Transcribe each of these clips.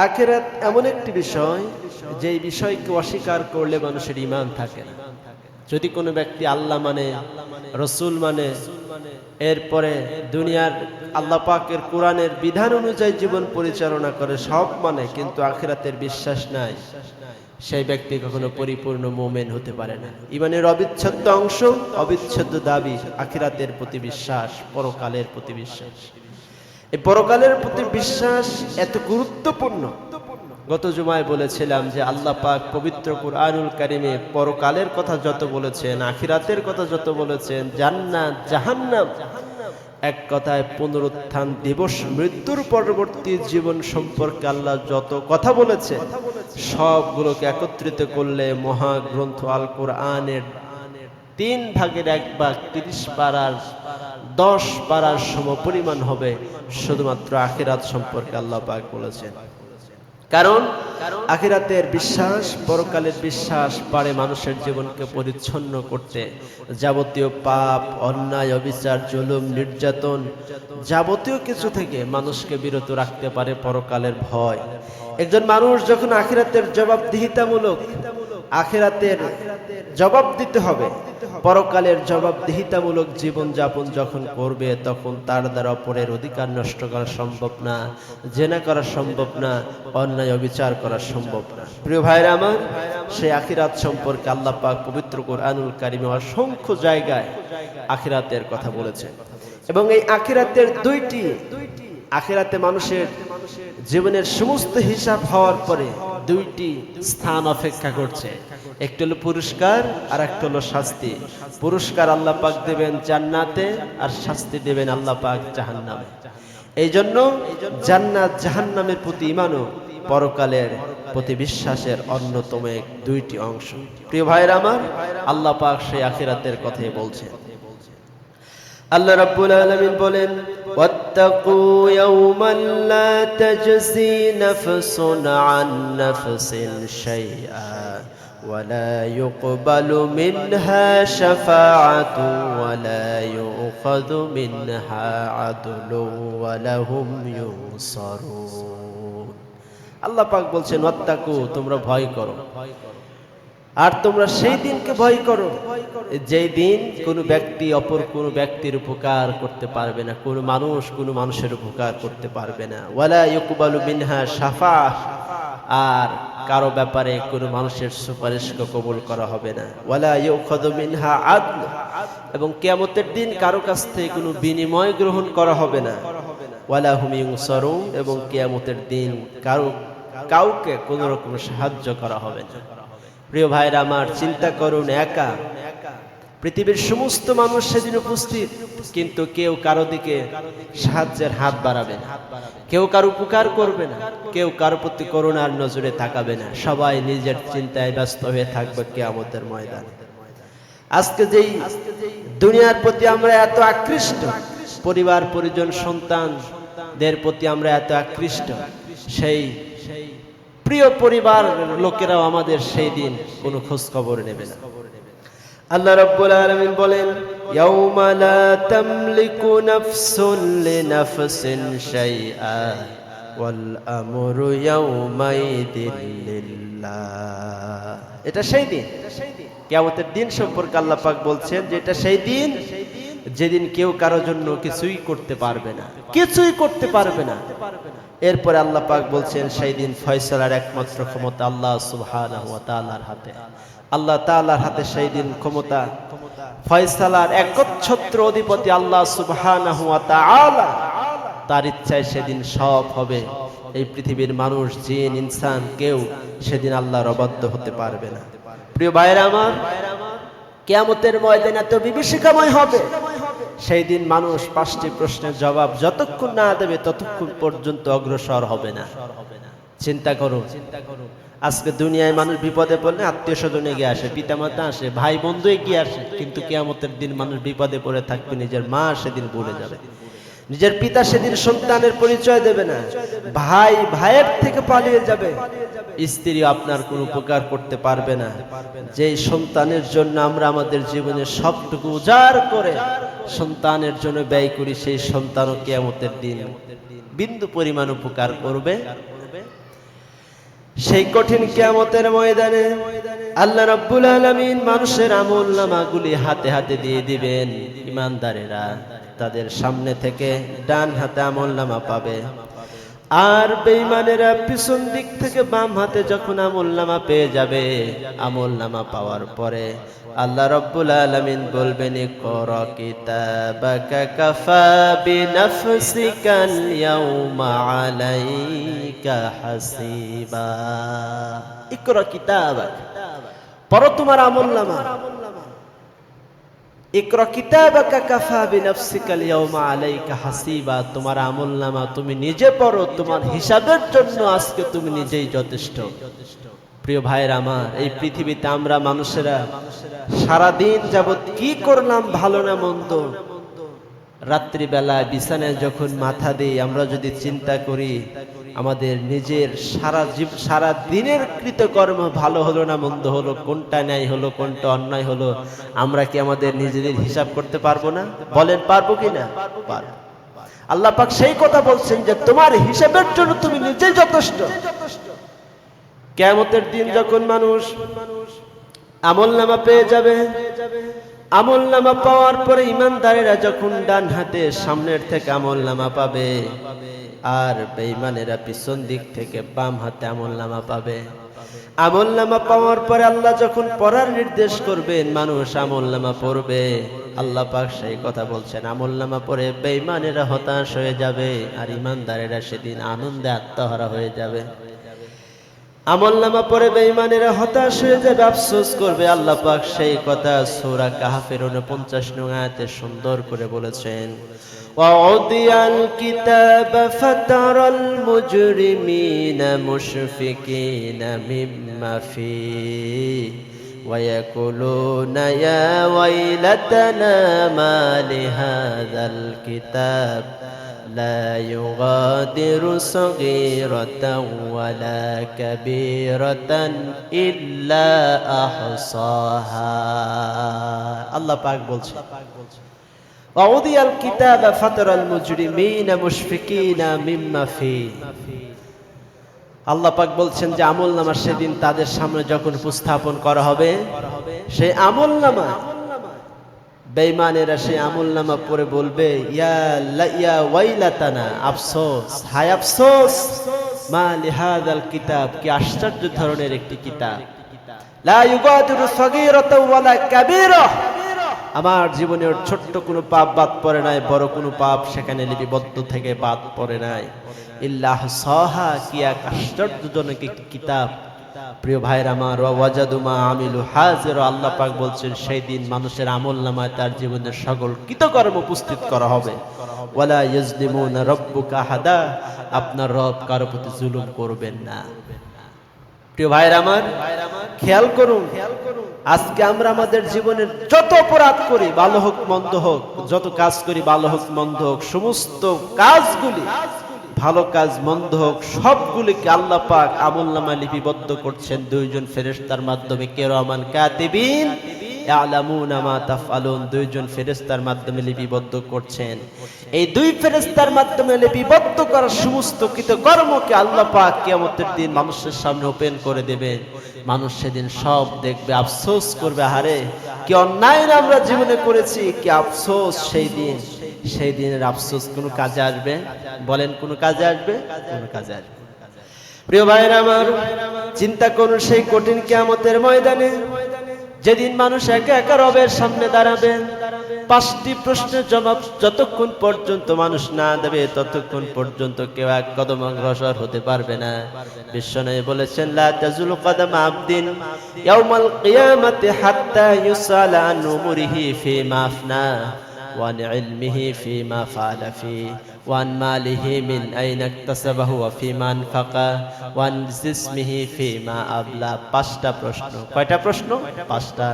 আখিরাত এমন একটি বিষয় যেই বিষয়কে অস্বীকার করলে মানুষের ঈমান থাকে না। যদি কোনো ব্যক্তি আল্লাহ মানে, রসুল মানে, এরপরে দুনিয়ার আল্লাহ পাকের কোরআনের বিধান অনুযায়ী জীবন পরিচালনা করে, সব মানে, কিন্তু আখিরাতের বিশ্বাস নাই, সেই ব্যক্তি কখনো পরিপূর্ণ মুমিন হতে পারে না। ঈমানের অবিচ্ছেদ্য অংশ, অবিচ্ছেদ্য দাবি আখিরাতের প্রতি বিশ্বাস, পরকালের প্রতি বিশ্বাস। এই পরকালের প্রতি বিশ্বাস এত গুরুত্বপূর্ণ। গত জুমায় বলেছিলাম যে আল্লাহ পাক পবিত্র কুরআনুল কারীমে পরকালের কথা যত বলেছেন, আখিরাতের কথা যত বলেছেন, জান্নাত জাহান্নাম, এক কথায় পুনরুত্থান দিবস, মৃত্যুর পরবর্তী জীবন সম্পর্কে আল্লাহ যত কথা বলেছে, সবগুলোকে একত্রিত করলে মহাগ্রন্থ আল কোরআনের 3 ভাগের 1 ভাগ 30 পারার 10 পারার সমপরিমাণ হবে শুধুমাত্র আখিরাত সম্পর্কে আল্লাহ পাক বলেছেন। কারণ আখিরাতের বিশ্বাস, পরকালের বিশ্বাস পারে মানুষের জীবনকে পরিচ্ছন্ন করতে, যাবতীয় পাপ, অন্যায়, অবিচার, জুলুম, নির্যাতন, যাবতীয় কিছু থেকে মানুষকে বিরত রাখতে পারে পরকালের ভয়। একজন মানুষ যখন আখিরাতের জবাবদিহিতামূলক, আখিরাতের জবাব দিতে হবে, পরকালের জবাবদিহিতামূলক জীবন যাপন যখন করবে, তখন তার দ্বারা অপরের অধিকার নষ্ট করা সম্ভব না, জেনা করা সম্ভব না, অন্যায় অবিচার করা সম্ভব না। প্রিয় ভাইরা আমার, সেই আখিরাত সম্পর্কে আল্লাহ পাক পবিত্র কুরআনুল কারীমে অসংখ্য জায়গায় আখিরাতের কথা বলেছেন। এবং এই আখিরাতের আখিরাতে মানুষের জীবনের সমস্ত হিসাব হওয়ার পরে 2টি স্থান অপেক্ষা করছে। একটা হলো পুরস্কার আর একটা হলো শাস্তি। পুরস্কার আল্লাহ পাক দেবেন জান্নাতে, আর শাস্তি দেবেন আল্লাহ পাক জাহান্নামে। এই জন্য জান্নাত জাহান্নামের প্রতি ঈমানও পরকালের প্রতি বিশ্বাসের অন্যতম 2টি অংশ। প্রিয় ভাইরা আমার, আল্লাহ পাক সেই আখিরাতের কথাই বলছেন। আল্লাহ রাব্বুল আলামিন বলেন, ওয়াত্তাকু ইয়াওমান লা তাজসি নাফসুন আন নাফসিন শাইআ ওয়া লা ইউকবালু মিনহা শাফাআতু ওয়া লা ইউখাযু মিনহা আদলু ওয়া লাহুম ইউনসারুন। আল্লাহ পাক বলছেন, ওয়াত্তাকু, তোমরা ভয় করো, আর তোমরা সেই দিনকে ভয় করো যেই দিন কোনো ব্যক্তি অপর কোনো ব্যক্তির উপকার করতে পারবে না, কোনো মানুষ কোনো মানুষের উপকার করতে পারবে না। ওয়ালা ইউকবালু মিনহা শাফাআহ, আর কারো ব্যাপারে কোনো মানুষের সুপারিশকে কবুল করা হবে না। ওয়ালা ইউখাযু মিনহা আদল, এবং কিয়ামতের দিন কারো কাছ থেকে কোনো বিনিময় গ্রহণ করা হবে না। ওয়ালা হুম ইউনসারুন, এবং কিয়ামতের দিন কাউকে কোনো রকম সাহায্য করা হবে না। প্রিয় ভাইরা আমার, চিন্তা করুন, একা পৃথিবীর সমস্ত মানুষ সেদিন উপস্থিত, কিন্তু কেউ কারো দিকে সাহায্যের হাত বাড়াবে না, কেউ কারো উপকার করবে না, কেউ কারো প্রতি করুণার নজরে তাকাবে না। সবাই নিজের চিন্তায় ব্যস্ত হয়ে থাকবে কিয়ামতের ময়দানে। আজকে যেই দুনিয়ার প্রতি আমরা এত আকৃষ্ট, পরিবার পরিজন সন্তানদের প্রতি আমরা এত আকৃষ্ট, সেই প্রিয় পরিবার লোকেরাও আমাদের সেই দিন কোনো খোঁজ খবর নেবে না। আল্লাহ রাব্বুল আলামিন বলেন, ইয়াউমা লা তামলিকু নাফসুন লিনাফসিন শাইআ ওয়াল আমরু ইয়াউমাইদিন লিল্লাহ। এটা সেই দিন, কিয়ামতের দিন সম্পর্কে আল্লাহ পাক বলছেন যে এটা সেই দিন যেদিন কেউ কারোর জন্য কিছুই করতে পারবে না, কিছুই করতে পারবে না। এরপরে আল্লাহ পাক বলছেন সেই দিন ফয়সালার একমাত্র ক্ষমতা আল্লাহ সুবহানাহু ওয়া তাআলার হাতে। আল্লাহ তাআলার হাতে সেই দিন ক্ষমতা, ফয়সালার একচ্ছত্র অধিপতি আল্লাহ সুবহানাহু ওয়া তাআলা। তার ইচ্ছায় সেদিন সব হবে। এই পৃথিবীর মানুষ, জিন, ইনসান কেউ সেদিন আল্লাহর অবাধ্য হতে পারবে না। প্রিয় ভাইরা আমার, কিয়ামতের ময়দান এত বিভীষিকাময় হবে, সেই দিন মানুষ 5টি প্রশ্নের জবাব যতক্ষণ না দেবে ততক্ষণ পর্যন্ত অগ্রসর হবে না। চিন্তা করুন, আজকে দুনিয়ায় মানুষ বিপদে পড়লে আত্মীয় স্বজন এগিয়ে আসে, পিতামাতা আসে, ভাই বন্ধু এগিয়ে আসে, কিন্তু কিয়ামতের দিন মানুষ বিপদে পড়ে থাকবে, নিজের মা সেদিন ভুলে যাবে, নিজের পিতা সেদিন সন্তানের পরিচয় দেবে না, ভাই ভাইয়ের থেকে পালিয়ে যাবে, স্ত্রী আপনার কোনো উপকার করতে পারবে না। যেই সন্তানের জন্য আমরা আমাদের জীবনের সবটুকু উজাড় করে সন্তানের জন্য ব্যয় করি, সেই সন্তানও কিয়ামতের দিন বিন্দু পরিমাণ উপকার করবে সেই কঠিন কিয়ামতের ময়দানে আল্লাহ রাব্বুল আলামিন মানুষের আমলনামাগুলি হাতে হাতে দিয়ে দিবেন। ঈমানদারেরা তাদের সামনে থেকে ডান হাতে আমলনামা পাবে, আর বেঈমানেরা পিছন দিক থেকে বাম হাতে যখন আমলনামা পেয়ে যাবে, আমলনামা পাওয়ার পরে আল্লাহ রাব্বুল আলামিন বলবেন, ইকরা কিতাবাকা কাফা বিনাফসিকাল ইয়াউমা আলাইকা হাসিবা। ইকরা কিতাবাকা, পড়ো তোমার আমলনামা। ইকরা কিতাবাকা কাফা বিনাফসিকাল ইয়াউমা আলাইকা হাসিবা, তোমার আমলনামা তুমি নিজে পড়ো, তোমার হিসাবের জন্য আজকে তুমি নিজেই যথেষ্ট। প্রিয় ভাইয়ের আমার, এই পৃথিবীতে আমরা মানুষেরা সারা দিন যাবত কি করলাম ভালো না মন্দ, রাত্রিবেলা বিছানায় যখন মাথা দিই আমরা যদি চিন্তা করি আমাদের নিজের সারা দিনের কৃতকর্ম ভালো হলো না মন্দ হলো, কোনটা ন্যায় হলো কোনটা অন্যায় হলো, আমরা কি আমাদের নিজেদের হিসাব করতে পারবো না? বলেন পারবো কি না? পারবো। আল্লাহ পাক সেই কথা বলছেন যে তোমার হিসাবের জন্য তুমি নিজেই যথেষ্ট। কিয়ামতের দিন যখন মানুষ আমলনামা পেয়ে যাবে, আমলনামা পাওয়ার পরে ঈমানদারেরা যখন ডান হাতে সামনের থেকে আমলনামা পাবে, আর বেঈমানেরা পিছন দিক থেকে বাম হাতে আমলনামা পাবে। আমলনামা পাওয়ার পরে আল্লাহ যখন পড়ার নির্দেশ করবেন, মানুষ আমলনামা পড়বে। আল্লাহ পাক সেই কথা বলছেন, আমলনামা পড়ে বেঈমানেরা হতাশ হয়ে যাবে, আর ঈমানদারেরা সেদিন আনন্দে আত্মহারা হয়ে যাবে। আমলনামা পড়ে বেঈমানেরা হতাশ হয়ে যাবে, আফসোস করবে। আল্লাহ পাক সেই কথা সূরা কাহফের 49 নং আয়াতে সুন্দর করে বলেছেন, ওয়াউদিয়াল কিতাবা ফাতারাল মুজরিমিনা মুশফিকিনা মিম্মা ফিহি ওয়া ইয়াকুলুনা ইয়া ওয়াইলাতানা মা লিহাযাল কিতাব لا يغادر صغيرة ولا كبيرة إلا أحصاها। আল্লাহ পাক বলছেন, ওয়াউদিয়াল কিতাবা ফাতারাল মুজরিমিনা মুশফিকিনা মিম্মা ফিহি। আল্লাহ পাক বলছেন যে আমলনামা সেদিন তাদের সামনে যখন উপস্থাপন করা হবে, সেই আমলনামা বেঈমানেরা সেই আমলনামা পড়ে বলবে, ইয়া ওয়াইলাতানা, আফসোস, হায় আফসোস, মা লিহাযাল কিতাব, কি আশ্চর্য ধরনের একটি কিতাব, লা ইউগাদিরু সাগীরাতাও ওয়ালা কাবীরা, আমার জীবনের ছোট্ট কোনো পাপ বাদ পড়ে নাই, বড় কোনো পাপ সেখানে লিপিবদ্ধ থেকে বাদ পড়ে নাই, ইল্লা আহসাহা, কি এক আশ্চর্যজনক একটি কিতাব। প্রিয় ভাইরা আমার, ওয়াজাদু মা আমিলু হাজির, আল্লাহ পাক বলছেন সেই দিন মানুষের আমলনামায় তার জীবনের সকল কৃতকর্ম উপস্থিত করা হবে। ওয়ালা ইয়াজলিমুনা রাব্বুকা আহাদা, আপনার রব কারো প্রতি জুলুম করবেন না। প্রিয় ভাইরা আমার, খেয়াল করুন, আজকে আমরা আমাদের জীবনের যত অপরাধ করি, ভালো হোক মন্দ হোক, যত কাজ করি ভালো হোক মন্দ হোক, সমস্ত কাজগুলি, ভালো কাজ মন্দ হোক, সবগুলিকে আল্লাহ পাক আমলনামায় লিপিবদ্ধ করছেন দুইজন ফেরেশতার মাধ্যমে, কিরামান কাতিবিন ইয়ালামুনা মা তাফআলুন, দুইজন ফেরেশতার মাধ্যমে লিপিবদ্ধ করছেন। এই দুই ফেরেশতার মাধ্যমে লিপিবদ্ধ করা সমস্ত কৃতকর্মকে আল্লাহ পাক কিয়ামতের দিন মানুষের সামনে ওপেন করে দেবেন। মানুষ সেদিন সব দেখবে, আফসোস করবে, হারে কি অন্যায় আমরা জীবনে করেছি, কি আফসোস। সেই দিনের আফসোস কোনো কাজে আসবে? বলেন কোনো কাজে আসবে? কোনো কাজে আসবে। প্রিয় ভাইরা আমার, চিন্তা করুন সেই কঠিন কিয়ামতের ময়দানে যেদিন মানুষ একা একা রবের সামনে দাঁড়াবেন, 5টি প্রশ্নের জবাব যতক্ষণ পর্যন্ত মানুষ না দেবে ততক্ষণ পর্যন্ত কেউ এক কদম অগ্রসর হতে পারবে না। বিশ্বনবী বলেছেন, লা তাজুলু কদম আবদিন ইয়াউমাল কিয়ামাতি হাত্তা ইউসালা আন উমরিহি ফিমা আফনা ওয়া আন ইলমিহি ফিমা ফাআলা ফিহি ওয়া আন মালিহি মিন আইনা ইকতাসাবাহু ওয়া ফিমা আনফাকা ওয়া আন জিসমিহি ফিমা আবলা। 5টা প্রশ্ন। কয়টা প্রশ্ন? 5টা।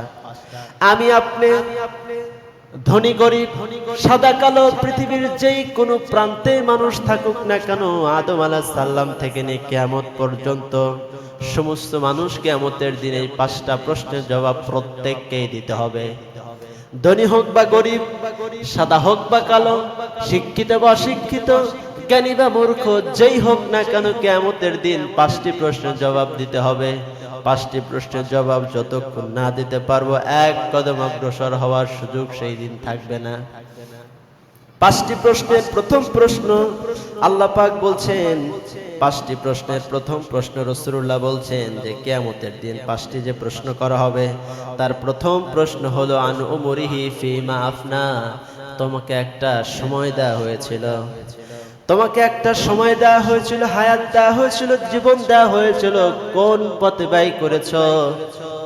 আমি আপনি, ধনী গরিব, সাদা কালো, পৃথিবীর যেই কোনো প্রান্তে মানুষ থাকুক না কেন, আদম আলাইহিস সালাম থেকে নিয়ে কিয়ামত পর্যন্ত সমস্ত মানুষ কিয়ামতের দিনে এই 5টা প্রশ্নের জবাব প্রত্যেককেই দিতে হবে। ধনী হোক বা গরিব, সাদা হোক বা কালো, শিক্ষিত বা অশিক্ষিত, জ্ঞানী বা মূর্খ যেই হোক না কেন কিয়ামতের দিন 5টি প্রশ্নের জবাব দিতে হবে। 5টি প্রশ্নের জবাব যতক্ষণ না দিতে পারবো এক কদম অগ্রসর হওয়ার সুযোগ সেই দিন থাকবে না। 5টি প্রশ্নের প্রথম প্রশ্ন আল্লাহ পাক বলছেন, 5টি প্রশ্নের প্রথম প্রশ্ন রাসূলুল্লাহ বলছেন যে কিয়ামতের দিন 5টি যে প্রশ্ন করা হবে তার প্রথম প্রশ্ন হলো আন উমরিহি ফিমা আফনা। তোমাকে একটা সময় দেওয়া হয়েছিল, তোমাকে একটা সময় দেওয়া হয়েছিল, হায়াত দেওয়া হয়েছিল, জীবন দেওয়া হয়েছিল, কোন পথে ব্যয় করেছো?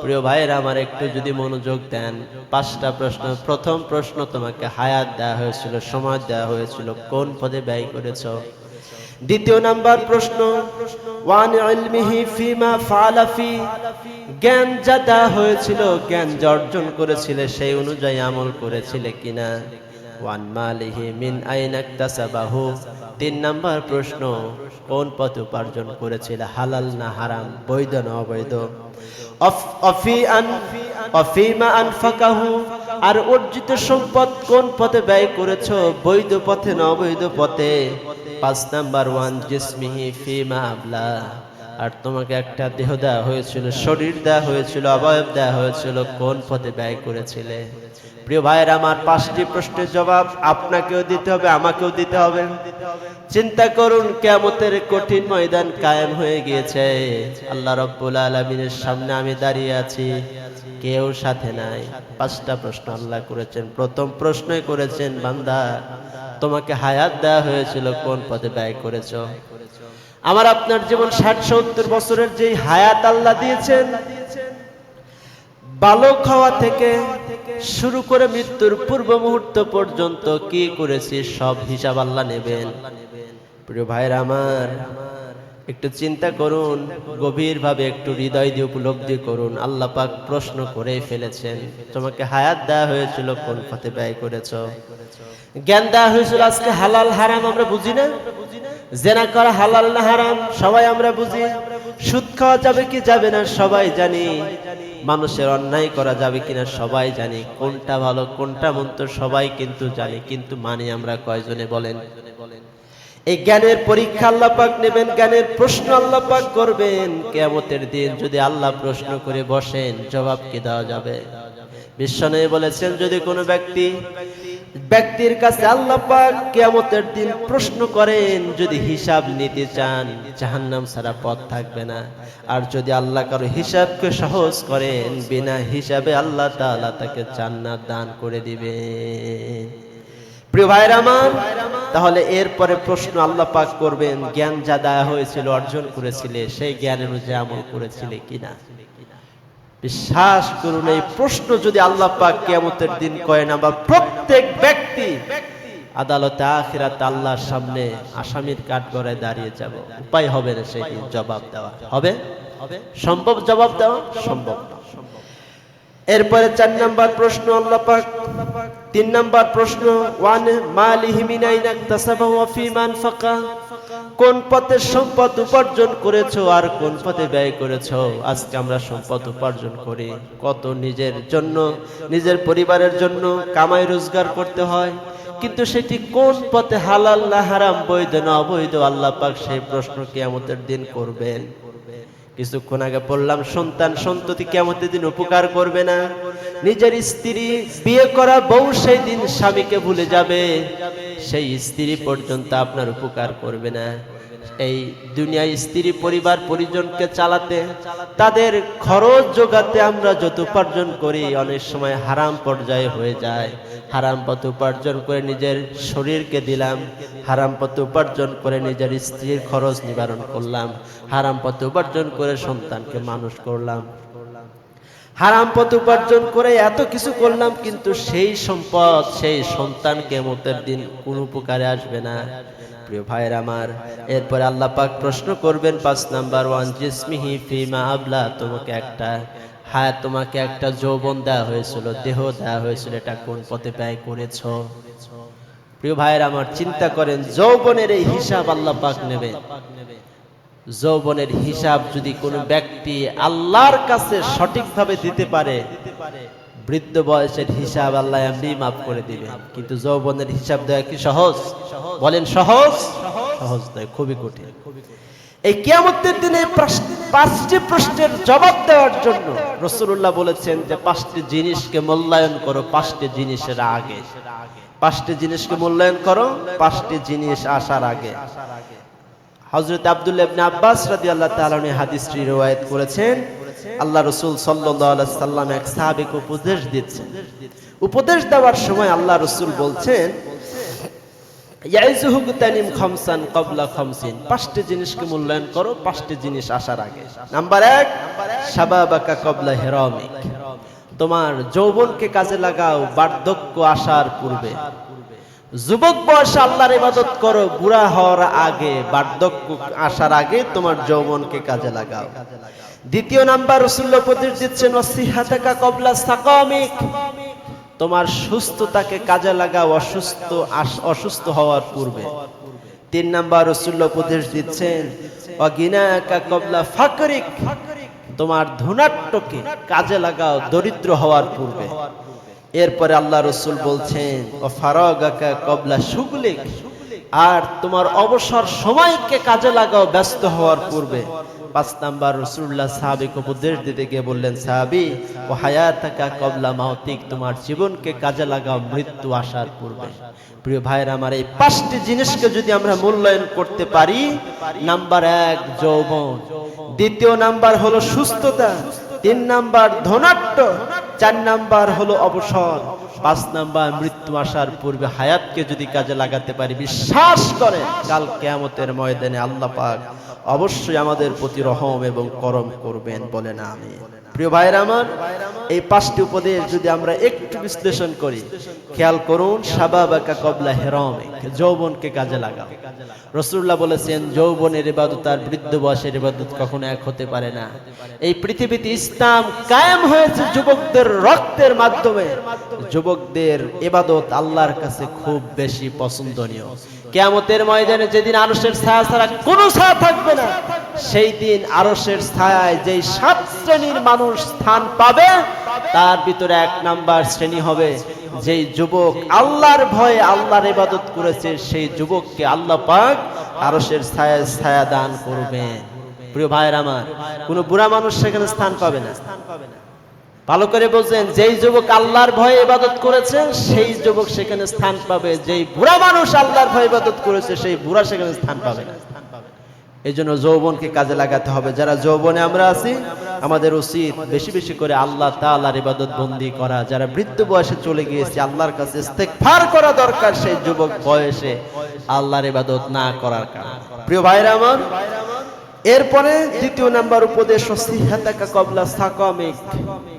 প্রিয় ভাইয়েরা আমার একটু যদি মনোযোগ দেন, 5টা প্রশ্ন। প্রথম প্রশ্ন তোমাকে হায়াত দেওয়া হয়েছিল, সময় দেওয়া হয়েছিল, কোন পথে ব্যয় করেছো? দ্বিতীয় নাম্বার প্রশ্ন ওয়ান ইলমিহি ফিমা ফাআলা ফি। জ্ঞান যা দেওয়া হয়েছিল, জ্ঞান যা অর্জন করেছিলে সেই অনুযায়ী আমল করেছিলে কিনা? ওয়ান মালিহি মিন আইনা ইকতাসাবাহু। 3 নাম্বার প্রশ্ন কোন পথে উপার্জন করেছিলে, হালাল না হারাম, বৈধ না অবৈধ? অফিমা আনফাকাহু। আর অর্জিত সম্পদ কোন পথে ব্যয় করেছো, বৈধ পথে না অবৈধ পথে? 5 নাম্বার ওয়ান জিসমিহি ফিমা আবলা। আর তোমাকে একটা দেহ দেওয়া হয়েছিল, শরীর দেওয়া হয়েছিল, অবয়ব দেওয়া হয়েছিল, কোন পথে ব্যয় করেছিলে? প্রিয় ভাইয়েরা আমার 5টি প্রশ্নের জবাব আপনাকেও দিতে হবে, আমাকেও দিতে হবে। চিন্তা করুন, কিয়ামতের কঠিন ময়দান কায়েম হয়ে গিয়েছে। আল্লাহ রাব্বুল আলামিনের সামনে আমি দাঁড়িয়ে আছি, কেউ সাথে নাই। 5টা প্রশ্ন আল্লাহ করেছেন। প্রথম প্রশ্নই করেছেন, বান্দা তোমাকে হায়াত দেওয়া হয়েছিল, কোন পথে ব্যয় করেছো? আমার আপনার জীবন 60-70 বছরের যেই হায়াত আল্লাহ দিয়েছেন, বালক হওয়া থেকে শুরু করে মৃত্যুর পূর্ব মুহূর্ত পর্যন্ত কি করেছি সব হিসাব আল্লাহ নেবেন। প্রিয় ভাইরা আমার একটু চিন্তা করুন, গভীরভাবে একটু হৃদয় দিয়ে উপলব্ধি করুন। আল্লাহ পাক প্রশ্ন করে ফেলেছেন, তোমাকে হায়াত দেওয়া হয়েছিল, কোন পথে ব্যয় করেছো? জ্ঞান দেওয়া হয়েছিল, আজকে হালাল হারাম আমরা বুঝি না? জেনা করা হালাল না হারাম সবাই আমরা বুঝি। সুদ খাওয়া যাবে কি যাবে না সবাই জানি। মানুষের অন্যায় করা যাবে কিনা সবাই জানি। কোনটা ভালো কোনটা মন্দ সবাই কিন্তু জানি, কিন্তু মানি আমরা কয়জনে বলেন? এই জ্ঞানের পরীক্ষা আল্লাহ পাক নেবেন, জ্ঞানের প্রশ্ন আল্লাহ পাক করবেন। কিয়ামতের দিন যদি আল্লাহ প্রশ্ন করে বসেন, জবাব কি দেওয়া যাবে? বিশ্বনবী বলেছেন, যদি কোনো ব্যক্তির কাছে আল্লাহ পাক কিয়ামতের দিন প্রশ্ন করেন, যদি হিসাব নিতে চান জাহান্নাম ছাড়া পথ থাকবে না। আর যদি আল্লাহ কারো হিসাবকে সহজ করেন, বিনা হিসাবে আল্লাহ তাআলা তাকে জান্নাত দান করে দিবেন। প্রিয় ভাইরা আমার, তাহলে এরপরে প্রশ্ন আল্লাহ পাক করবেন, জ্ঞান যা দেওয়া হয়েছিল, অর্জন করেছিলে, সেই জ্ঞান অনুযায়ী আমল করেছিলে কিনা? বিশ্বাস করুন, এই প্রশ্ন যদি আল্লাহ পাক কিয়ামতের দিন করেন, আমরা প্রত্যেক ব্যক্তি আদালতে আখিরাতে আল্লাহর সামনে আসামির কাঠগড়ায় দাঁড়িয়ে যাব। উপায় হবে না সেই দিন জবাব দেওয়া। হবে? সম্ভব জবাব দেওয়া? সম্ভব না। এরপরে 4 নাম্বার প্রশ্ন আল্লাহ পাক 3 নাম্বার প্রশ্ন ওয়ান মালিহি মিন আইনা ইকতাসাবাহু ওয়া ফিমা আনফাকা। কোন পথে সম্পদ উপার্জন করেছো আর কোন পথে ব্যয় করেছো? আজকে আমরা সম্পদ উপার্জন করি, কত নিজের জন্য, নিজের পরিবারের জন্য কামাই রোজগার করতে হয়, কিন্তু সেটি কোন পথে, হালাল না হারাম, বৈধ না অবৈধ? আল্লাহ পাক সেই প্রশ্ন কিয়ামতের দিন করবেন। কিছুক্ষণ আগে বললাম, সন্তান সন্ততি কিয়ামতের দিন উপকার করবে না। নিজের স্ত্রী, বিয়ে করা বউ সেই দিন স্বামীকে ভুলে যাবে, সেই স্ত্রী পর্যন্ত আপনার উপকার করবে না। এই দুনিয়ায় স্ত্রী পরিবার পরিজনকে চালাতে, তাদের খরচ জোগাতে আমরা যত উপার্জন করি অনেক সময় হারাম পর্যায়ে হয়ে যায়। হারাম পথে উপার্জন করে নিজের শরীরকে দিলাম, হারাম পথে উপার্জন করে নিজের স্ত্রীর খরচ নিবারণ করলাম, হারাম পথে উপার্জন করে সন্তানকে মানুষ করলাম, হারাম পথে উপার্জন করে এত কিছু করলাম, কিন্তু সেই সম্পদ, সেই সন্তান কিয়ামতের দিন কোনো উপকারে আসবে না। প্রিয় ভাইয়ের আমার, এরপরে আল্লাহ পাক প্রশ্ন করবেন 5 নাম্বার ওয়ান জিসমিহি ফিমা আবলা। তোমাকে একটা যৌবন দেওয়া হয়েছিল, দেহ দেওয়া হয়েছিল, এটা কোন পথে ব্যয় করেছো? প্রিয় ভাইয়ের আমার, চিন্তা করেন, যৌবনের এই হিসাব আল্লাহ পাক নেবে। যৌবনের হিসাব যদি কোনো ব্যক্তি আল্লাহর কাছে সঠিকভাবে দিতে পারে, বৃদ্ধ বয়সের হিসাব আল্লাহ এমনি মাফ করে দিবেন। কিন্তু যৌবনের হিসাব দেওয়া কি সহজ? বলেন সহজ? সহজ নয়, খুবই কঠিন। এই কিয়ামতের দিনে 5টি প্রশ্নের জবাব দেওয়ার জন্য রাসূলুল্লাহ বলেছেন যে 5টি জিনিসকে মূল্যায়ন করো 5টি জিনিসের আগে। 5টি জিনিসকে মূল্যায়ন করো 5টি জিনিস আসার আগে। হযরত আব্দুল্লাহ ইবনে আব্বাস রাদিয়াল্লাহু তাআলা আনহু হাদিসটি riwayat করেছেন, আল্লাহ রাসূল সাল্লাল্লাহু আলাইহি সাল্লাম এক সাহাবীকে উপদেশ দিচ্ছেন। উপদেশ দেওয়ার সময় আল্লাহ রাসূল বলছেন, ইয়াইজুহু তানিম খামসান ক্বাবলা খামসিন, 5টি জিনিসকে মূল্যায়ন করো 5টি জিনিস আসার আগে। নাম্বার 1, শাবাবাকা ক্বাবলা হিরামিক, তোমার যৌবনকে কাজে লাগাও বার্ধক্য আসার পূর্বে। যুবক বয়সে আল্লাহর ইবাদত করো, বুড়া হওয়ার আগে, বার্ধক্য আসার আগে তোমার যৌবনকে কাজে লাগাও। দ্বিতীয় নাম্বার রাসূলুল্লাহ উপদেশ দিচ্ছেন, ওয়াসিহাতাকা ক্বাবলা সাকামিক, তোমার সুস্থতাকে কাজে লাগাও অসুস্থ হওয়ার পূর্বে। 3 নাম্বার রাসূলুল্লাহ উপদেশ দিচ্ছেন, ওয়াগিনাকা ক্বাবলা ফাকরিক, তোমার ধনাঢ্যকে কাজে লাগাও দরিদ্র হওয়ার পূর্বে। এরপরে আল্লাহ রাসূল বলছেন, ওয়াফারাগাকা ক্বাবলা শুগলিক, আর তোমার অবসর সময়কে কাজে লাগাও ব্যস্ত হওয়ার পূর্বে। 5 নাম্বার রাসূলুল্লাহ সাহাবীকে উপদেশ দিতে গিয়ে বললেন, সাহাবী, ও হায়াতাকা ক্বাবলা মাউতিক, তোমার জীবনকে কাজে লাগাও মৃত্যু আসার পূর্বে। প্রিয় ভাইরা আমার, এই 5টি জিনিসকে যদি আমরা মূল্যায়ন করতে পারি, নাম্বার 1 যৌবন, 2 নাম্বার হলো সুস্থতা, 3 নাম্বার ধনাঢ্য, 4 নাম্বার হলো অবসর, 5 নাম্বার মৃত্যু আসার পূর্বে হায়াতকে যদি কাজে লাগাতে পারি, বিশ্বাস করে কাল কিয়ামতের ময়দানে আল্লাহ পাক অবশ্যই আমাদের প্রতি রহম এবং করম করবেন, বলেন আমিন। প্রিয় ভাইরা আমার, এই 5টি উপদেশ যদি আমরা একটু বিশ্লেষণ করি, খেয়াল করুন, শাবাবাকা ক্বাবলা হিরামিক, যৌবনকে কাজে লাগাও। রাসূলুল্লাহ বলেছেন, যৌবনের ইবাদত আর বৃদ্ধ বয়সের ইবাদত কখনো এক হতে পারে না। এই পৃথিবীতে ইসলাম কায়েম হয়েছে যুবকদের রক্তের মাধ্যমে। যুবকদের ইবাদত আল্লাহর কাছে খুব বেশি পছন্দনীয়। কিয়ামতের ময়দানে যেদিন আরশের ছায়া ছাড়া কোনো ছায়া থাকবে না, সেই দিন আরশের ছায়ায় যেই 7 শ্রেণীর মানুষ স্থান পাবে, তার ভিতরে 1 নাম্বার শ্রেণী হবে যেই যুবক আল্লাহর ভয়ে আল্লাহর ইবাদত করেছে, সেই যুবককে আল্লাহ পাক আরশের ছায়ায় ছায়া দান করবেন। প্রিয় ভাইরা আমার, কোনো বুড়া মানুষ সেখানে স্থান পাবে না। ভালো করে বুঝেন, যেই যুবক আল্লাহর ভয়ে ইবাদত করেছে সেই যুবক সেখানে স্থান পাবে, যেই বুড়া মানুষ আল্লাহর ভয়ে ইবাদত করেছে সেই বুড়া সেখানে স্থান পাবে না। এই জন্য যৌবনকে কাজে লাগাতে হবে। যারা যৌবনে আমরা আছি, আমাদের উচিত বেশি বেশি করে আল্লাহ তাআলার ইবাদত বন্দি করা। যারা বৃদ্ধ বয়সে চলে গিয়েছে, আল্লাহর কাছে ইস্তেগফার করা দরকার সেই যুবক বয়সে আল্লাহর ইবাদত না করার কারণে। প্রিয় ভাইরা আমার, এরপরে 2 নাম্বার উপদেশ, ওয়াসিহাতাকা ক্বাবলা সাকামিক,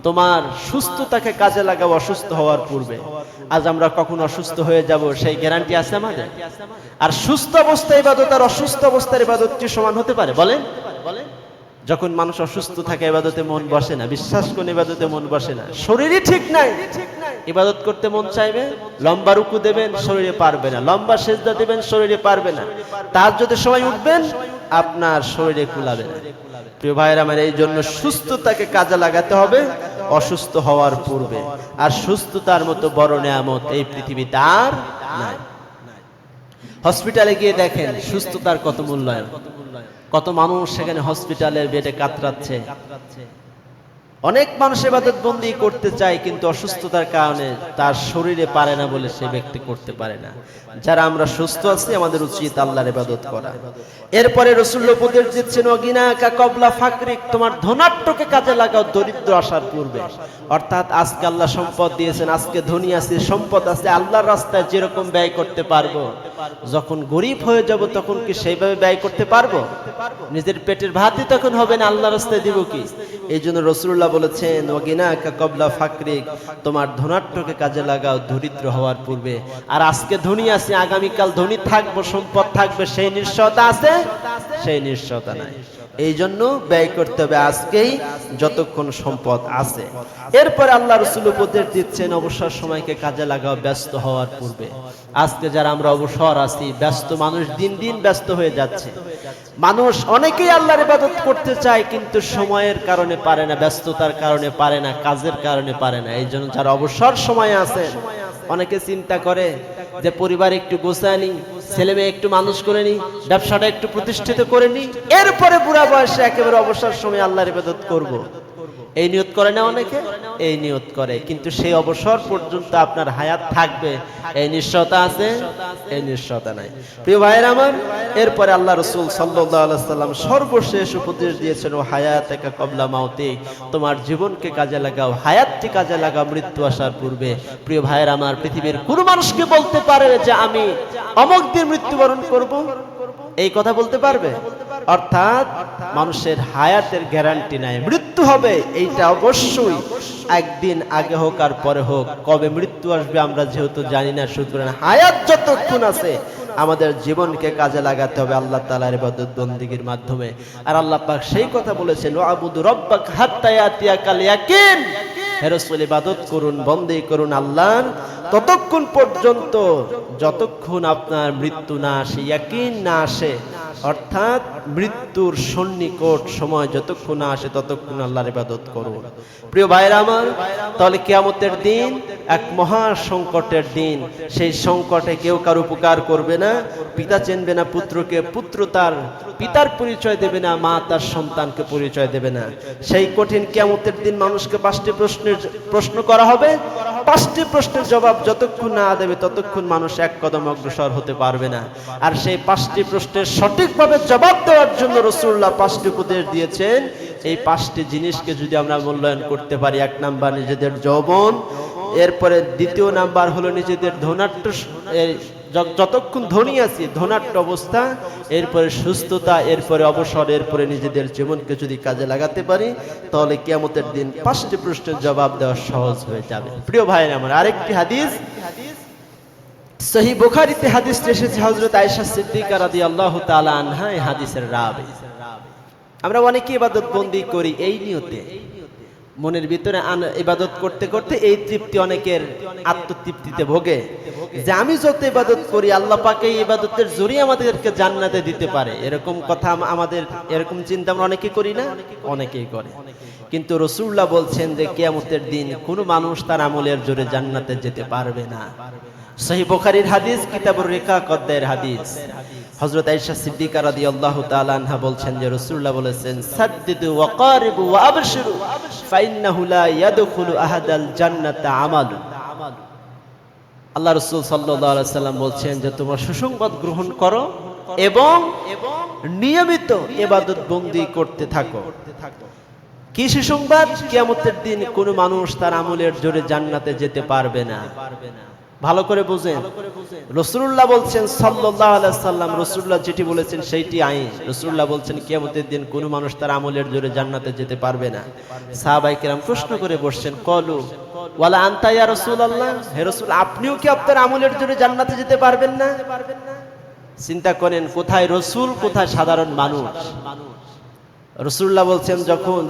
তোমার সুস্থতাকে কাজে লাগাও অসুস্থ হওয়ার পূর্বে। আজ আমরা কখন অসুস্থ হয়ে যাব সেই গ্যারান্টি আছে আমাদের? আর সুস্থ অবস্থায় ইবাদত আর অসুস্থ অবস্থার ইবাদত কি সমান হতে পারে? বলেন। যখন মানুষ অসুস্থ থাকে ইবাদতে মন বসে না, বিশ্বাস করে ইবাদতে মন বসে না, শরীরই ঠিক নাই, ইবাদত করতে মন চাইবে, লম্বা রুকু দেবেন শরীরে পারবে না, লম্বা সিজদা দেবেন শরীরে পারবে না, তাহাজ্জুদের সময় উঠবেন আপনার শরীরে কুলাবে না। প্রিয় ভাইরা আমার, এই জন্য সুস্থতাকে কাজে লাগাতে হবে অসুস্থ হওয়ার পূর্বে। আর সুস্থতার মতো বড় নিয়ামত এই পৃথিবীতে আর নাই। হসপিটালে গিয়ে দেখেন সুস্থতার কত মূল্যায়ন, কত মানুষ সেখানে হসপিটালের বেডে কাতরাচ্ছে। অনেক মানুষ ইবাদত বন্দি করতে চায়, কিন্তু অসুস্থতার কারণে তার শরীরে পারে না বলে সে ব্যক্তি করতে পারে না। যারা আমরা সুস্থ আছি, আমাদের উচিত আল্লাহর ইবাদত করা। এরপরে রাসূলুল্লাহ উপদেশ দিচ্ছেন, ওয়াগিনাকা ক্বাবলা ফাকরিক, তোমার ধনাঢ্যকে কাজে লাগাও দরিদ্র আসার পূর্বে। অর্থাৎ আজকে আল্লাহ সম্পদ দিয়েছেন, আজকে ধনী আছে, সম্পদ আছে, আল্লাহর রাস্তায় যেরকম ব্যয় করতে পারবো, যখন গরিব হয়ে যাব তখন কি সেইভাবে ব্যয় করতে পারবো? নিজের পেটের ভাতই তখন হবে না, আল্লাহর রাস্তায় দিব কি? এই জন্য রাসূলুল্লাহ বলেছেন, ওয়াগিনাকা ক্বাবলা ফাকরিক, তোমার ধনাঢ্যকে কাজে লাগাও দরিদ্র হওয়ার পূর্বে। আর আজকে ধনী আছে, আগামীকাল ধনী থাকবো, সম্পদ থাকবে, সেই নিশ্চয়তা আছে? সেই নিশ্চয়তা নাই। এই জন্য ব্যয় করতে হবে আজকেই, যতক্ষণ সম্পদ আছে। এরপরে আল্লাহ রাসূল উপদেশ দিচ্ছেন, অবসর সময়কে কাজে লাগাও ব্যস্ত হওয়ার পূর্বে। আজকে যারা আমরা অবসর আছি, ব্যস্ত মানুষ দিন দিন ব্যস্ত হয়ে যাচ্ছে। মানুষ অনেকেই আল্লাহর ইবাদত করতে চায়, কিন্তু সময়ের কারণে পারে না, ব্যস্ততার কারণে পারে না, কাজের কারণে পারে না। এই জন্য যারা অবসর সময়ে আছেন, অনেকে চিন্তা করে যে পরিবার একটু গোছানি, ছেলে মেয়ে একটু মানুষ করে নি, ব্যবসাটা একটু প্রতিষ্ঠিত করে নি, এরপরে বুড়া বয়সে একেবারে অবসর সময় আল্লাহর ইবাদত করব। এই নিয়ত করে না অনেকে, এই নিয়ত করে, কিন্তু সেই অবসর পর্যন্ত আপনার হায়াত থাকবে এই নিশ্চয়তা আছে? এই নিশ্চয়তা নাই। প্রিয় ভাইয়েরা আমার, এরপরে আল্লাহ রাসূল সাল্লাল্লাহু আলাইহি ওয়াসাল্লাম সর্বশেষ উপদেশ দিয়েছেন, ও হায়াতাকা ক্বাবলা মাউতিক, তোমার জীবনকে কাজে লাগাও, হায়াতটি কাজে লাগাও মৃত্যু আসার পূর্বে। প্রিয় ভাইয়েরা আমার, পৃথিবীর কোন মানুষকে বলতে পারে যে আমি অমুক দিন মৃত্যুবরণ করব? এই কথা বলতে পারবে? অর্থাৎ মানুষের হায়াতের গ্যারান্টি নাই, মৃত্যু হবে এইটা অবশ্যই একদিন আগে হোক আর পরে হোক, কবে মৃত্যু আসবে আমরা যেহেতু জানি না, সুতরাং হায়াত যতক্ষণ আছে আমাদের জীবনকে কাজে লাগাতে হবে আল্লাহ তাআলার ইবাদত বন্দেগীর মাধ্যমে। আর আল্লাহ পাক সেই কথা বলেছেন, ওয়াবুদু রাব্বাক হাত্তা ইয়াতিয়াকাল ইয়াকিন, হে রাসূল ইবাদত করুন, বন্দেগী করুন আল্লাহর ততক্ষণ পর্যন্ত যতক্ষণ আপনার মৃত্যু না আসে, ইয়াকিন না আসে, অর্থাৎ মৃত্যুর সন্নিকট সময় যতক্ষণ না আসে ততক্ষণ আল্লাহর ইবাদত করুন। প্রিয় ভাইরা আমার, তাহলে কিয়ামতের দিন এক মহা সংকটের দিন। সেই সংকটে কেউ কারো উপকার করবে না, পিতা চিনবে না পুত্রকে, পুত্র তার পিতার পরিচয় দেবে না, মা তার সন্তানকে পরিচয় দেবে না। সেই কঠিন কিয়ামতের দিন মানুষকে 5টি প্রশ্ন করা হবে। 5টি প্রশ্নের জবাব যতক্ষণ না দেবে ততক্ষণ মানুষ এক কদম অগ্রসর হতে পারবে না। আর সেই 5টি প্রশ্নের সঠিকভাবে জবাব দেওয়ার জন্য রাসূলুল্লাহ 5টি উপদেশ দিয়েছেন। এই 5টি জিনিসকে যদি আমরা মূল্যায়ন করতে পারি, 1 নাম্বার নিজেদের যৌবন, এরপরে 2য় নাম্বার হলো নিজেদের ধনাঢ্য, যতক্ষণ ধনী আছি ধনাঢ্য অবস্থা, এরপরে সুস্থতা, এরপরে অবসর, এরপরে নিজেদের জীবনকে যদি কাজে লাগাতে পারি তাহলে কিয়ামতের দিন 5টি প্রশ্নের জবাব দেওয়া সহজ হয়ে যাবে। প্রিয় ভাইরা আমার, আরেকটি হাদিস সহিহ বুখারীতে হাদিস এসেছে, হযরত আয়েশা সিদ্দিকা রাদিয়াল্লাহু তাআলা আনহা এই হাদিসের রাবী। আমরা অনেকে ইবাদত বন্দি করি এই নিয়তে, মনের ভিতরে ইবাদত করতে করতে এই তৃপ্তি, অনেকের আত্মতৃপ্তিতে ভোগে যে আমি যত ইবাদত করি আল্লাহ পাক এই ইবাদতের জরিয়ে আমাদেরকে জান্নাতে দিতে পারে, এরকম কথা আমাদের, এরকম চিন্তা আমরা অনেকেই করি না? অনেকেই করে। কিন্তু রাসূলুল্লাহ বলছেন যে কিয়ামতের দিন কোনো মানুষ তার আমলের জোরে জান্নাতে যেতে পারবে না। সহিহ বুখারীর হাদিস, কিতাবুর রিকাক অধ্যায়ের হাদিস। হযরত আয়েশা সিদ্দিকা রাদিয়াল্লাহু তাআলা আনহা বলছেন যে রাসূলুল্লাহ বলেছেন, সাদ্দিদু ওয়া কারিবু ওয়া আবশিরু ফাইন্নাহু লা ইয়াদখুলু আহাদাল জান্নাতা আমালু। আল্লাহ রাসূল সাল্লাল্লাহু আলাইহি সাল্লাম বলছেন যে তোমরা সুসংবাদ গ্রহণ করো এবং নিয়মিত ইবাদত বন্দি করতে থাকো। কি সুসংবাদ? কিয়ামতের দিন কোনো মানুষ তার আমলের জোরে জান্নাতে যেতে পারবে না। ভালো করে বুঝেন, রাসূলুল্লাহ বলছেন সাল্লাল্লাহু আলাইহি সাল্লাম, রাসূলুল্লাহ যেটি বলেছেন সেইটি আইন। রাসূলুল্লাহ বলছেন কিয়ামতের দিন কোনো মানুষ তার আমলের জোরে জান্নাতে যেতে পারবে না। সাহাবায়ে কেরাম প্রশ্ন করে বসছেন, কলু ওয়ালা আনতা ইয়া রাসূলুল্লাহ, হে রাসূল আপনিও কি আপনার আমলের জোরে জান্নাতে যেতে পারবেন না? চিন্তা করেন, কোথায় রাসূল, কোথায় সাধারণ মানুষ। রাসূলুল্লাহ বলছেন,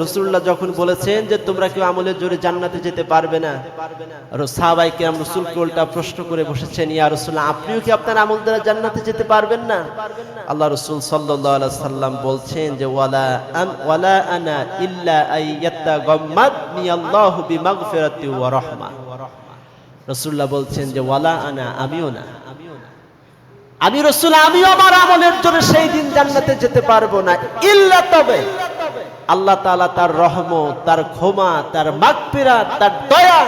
রাসূলুল্লাহ যখন বলেছেন যে তোমরা কেউ আমলের জোরে জান্নাতে যেতে পারবে না, সাহাবায়ে কেরাম রাসূলকে উল্টা প্রশ্ন করে বসেছেন, ইয়া রাসূলুল্লাহ আপনিও কি আপনার আমল দ্বারা জান্নাতে যেতে পারবেন না? আল্লাহ রাসূল সাল্লাল্লাহু আলাইহি সাল্লাম বলছেন যে ওয়ালা আনা ইল্লা আইয়াতাগাম্মাদনি আল্লাহু বিমাগফিরাতি ওয়া রাহমা। রাসূলুল্লাহ বলছেন যে ওয়ালা আনা, আমিও না, আমি রাসূল, আমিও আমার আমলের জন্য সেই দিন জান্নাতে যেতে পারবো না, ইল্লা তবে আল্লাহ তাআলা তার রহমত, তার ক্ষমা, তার মাগফিরাত, তার দয়া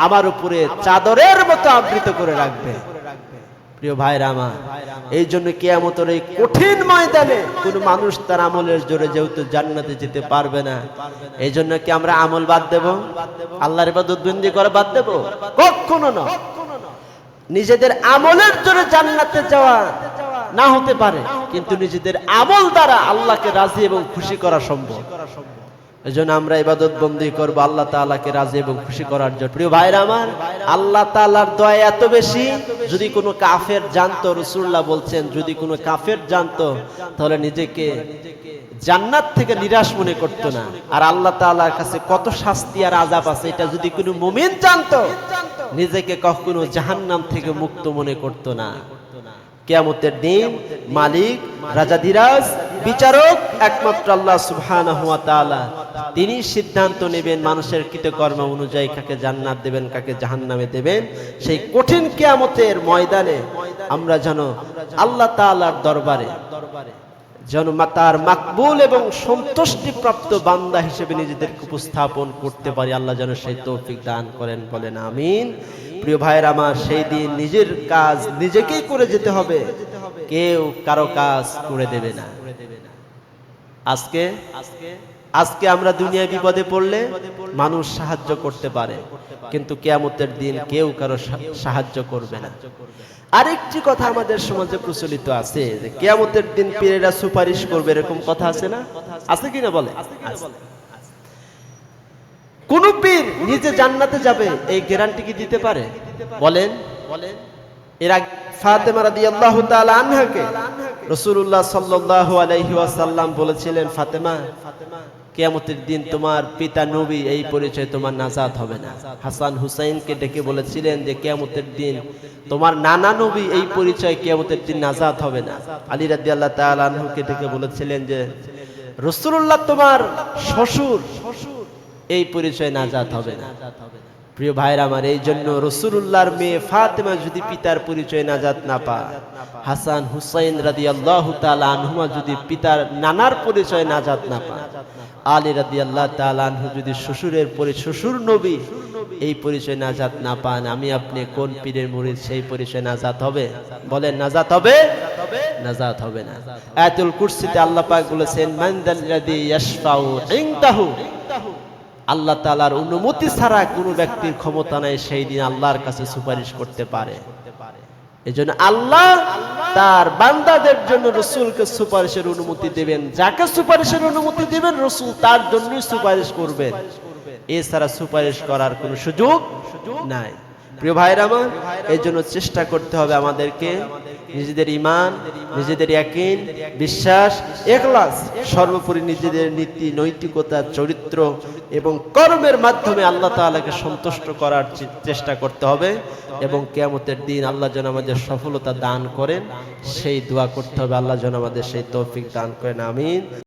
আমার উপরে চাদরের মতো আবৃত করে রাখবে। প্রিয় ভাইরা আমার, এই জন্য কিয়ামতের এই কঠিন ময়দানে কোন মানুষ তার আমলের জোরে যেহেতু জান্নাতে যেতে পারবে না, এই জন্য কি আমরা আমল বাদ দেব? আল্লাহর ইবাদত বন্দি করা বাদ দেব? কখনো না। নিজেদের আমলের জোরে জান্নাতে যাওয়া না হতে পারে, কিন্তু নিজেদের আমল দ্বারা আল্লাহকে রাজি এবং খুশি করা সম্ভব। এজন্য আমরা ইবাদত বন্দি করব আল্লাহ তাআলাকে রাজি এবং খুশি করার জন্য। প্রিয় ভাইরা আমার, আল্লাহ তাআলার দয়া এত বেশি, যদি কোনো কাফের জানতো, রাসূলুল্লাহ বলছেন যদি কোনো কাফের জানতো তাহলে নিজেকে জান্নাত থেকে নিরাশ মনে করতো না। আর আল্লাহ তাআলার কাছে কত শাস্তি আর আযাব আছে এটা যদি কোনো মুমিন জানতো, নিজেকে কখনো জাহান্নাম থেকে মুক্ত মনে করতো না। কিয়ামতের দিন মালিক রাজাধিরাজ বিচারক একমাত্র আল্লাহ সুবহানাহু ওয়া তাআলা। তিনি সিদ্ধান্ত নেবেন মানুষের কৃতকর্ম অনুযায়ী কাকে জান্নাত দেবেন, কাকে জাহান্নামে দেবেন। সেই কঠিন কিয়ামতের ময়দানে আমরা যেন আল্লাহ তাআলার দরবারে যেন তার মাকবুল এবং সন্তুষ্টিপ্রাপ্ত বান্দা হিসেবে নিজেদেরকে উপস্থাপন করতে পারি। আল্লাহ যেন সেই তৌফিক দান করেন, বলেন আমিন। প্রিয় ভাইয়ের আমার, সেই দিন নিজের কাজ নিজেকেই করে যেতে হবে, কেউ কারো কাজ করে দেবে না। আজকে আমরা দুনিয়ায় বিপদে পড়লে মানুষ সাহায্য করতে পারে, কিন্তু কিয়ামতের দিন কেউ কারো সাহায্য করবে না। আরেকটি কথা আমাদের সমাজে প্রচলিত আছে যে কিয়ামতের দিন পীরেরা সুপারিশ করবে, এরকম কথা আছে না? আছে কিনা বলে? কোন পীর নিজে জান্নাতে যাবে এই গ্যারান্টি কি দিতে পারে? বলেন। এরা ফাতেমা রাদিয়াল্লাহু তাআলা আনহাকে রাসূলুল্লাহ সাল্লাল্লাহু আলাইহি ওয়াসাল্লাম বলেছিলেন, ফাতেমা, কিয়ামতের দিন তোমার পিতা নবী এই পরিচয় তোমার নাজাত হবে না। হাসান হুসাইনকে ডেকে বলেছিলেন যে কিয়ামতের দিন তোমার নানা নবী এই পরিচয় কিয়ামতের দিন নাজাত হবে না। আলী রাদিয়াল্লাহু তাআলা আনহুকে ডেকে বলেছিলেন যে রাসূলুল্লাহ তোমার শ্বশুর এই পরিচয় নাজাত হবে না। প্রিয় ভাইরা আমার, এই জন্য রাসূলুল্লাহর মেয়ে ফাতেমা যদি পিতার পরিচয় নাজাত না পায়, হাসান হুসাইন রাদিয়াল্লাহু তাআলা আনহুমা যদি পিতার নানার পরিচয় নাজাত না পায়, আলী রাদিয়াল্লাহু তাআলা আনহু যদি শ্বশুর নবী এই পরিচয় নাজাত না পান, আমি আপনি কোন পীরের মুরিদ সেই পরিচয় নাজাত হবে? বলেন, নাজাত হবে? নাজাত হবে না। আয়াতুল কুরসিতে আল্লাহ পাক বলেছেন, মান যাল্লাযী ইয়াশফাউ ইনদাহু, আল্লাহ তাআলার অনুমতি ছাড়া কোনো ব্যক্তির ক্ষমতা নাই সেই দিন আল্লাহর কাছে সুপারিশ করতে পারে। এজন্য আল্লাহ তার বান্দাদের জন্য রাসূলকে সুপারিশের অনুমতি দেবেন। যাকে সুপারিশের অনুমতি দিবেন রাসূল তার জন্যই সুপারিশ করবেন, এছাড়া সুপারিশ করার কোনো সুযোগ নাই। প্রিয় ভাইরা আমার, এই জন্য চেষ্টা করতে হবে আমাদেরকে নিজেদের ঈমান, নিজেদের ইয়াকিন, বিশ্বাস, ইখলাস, সর্বোপরি নিজেদের নীতি নৈতিকতা, চরিত্র এবং কর্মের মাধ্যমে আল্লাহ তাআলাকে সন্তুষ্ট করার চেষ্টা করতে হবে। এবং কিয়ামতের দিন আল্লাহ যেন আমাদের সফলতা দান করেন সেই দোয়া করতে হবে। আল্লাহ যেন আমাদের সেই তৌফিক দান করেন, আমিন।